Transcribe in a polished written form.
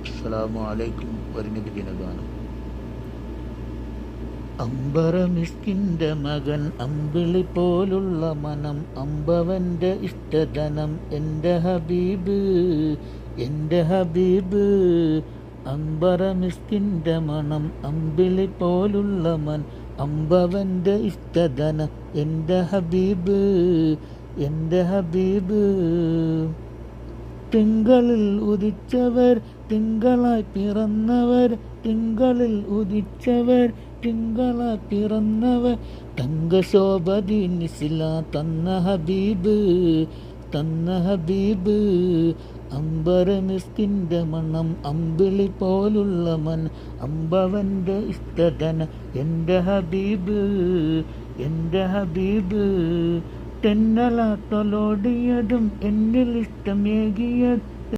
അസ്സലാമു അലൈക്കും. ഒരു നബിദിന ഗാനം. അമ്പറമിസ്കിൻ്റെ മകൻ അമ്പിളി പോലുള്ള മനം, അമ്പവൻ്റെ ഇഷ്ടധനം എൻ്റെ ഹബീബ്, എൻ്റെ ഹബീബ്. അമ്പറമിസ്കിൻ്റെ മണം, അമ്പിളി പോലുള്ള മൻ, അമ്പവൻ്റെ ഇഷ്ടധനം എൻ്റെ ഹബീബ്, എൻ്റെ ഹബീബ്. തിങ്കളിൽ ഉദിച്ചവർ, തിങ്കളായി പിറന്നവർ, തിങ്കളിൽ ഉദിച്ചവർ, തിങ്കളായി പിറന്നവർ, തങ്കശോഭതി നിസില തന്ന ഹബീബ്, തന്ന ഹബീബ്. അമ്പരമിസ്കിൻ്റെ മണം, അമ്പിളി പോലുള്ള മൻ, അമ്പവൻ്റെ ഇഷ്ടധന എൻ്റെ ഹബീബ്, എൻ്റെ ഹബീബ്. തെന്നലാത്തലോടിയതും എന്നിൽ ഇഷ്ടമേകിയത്,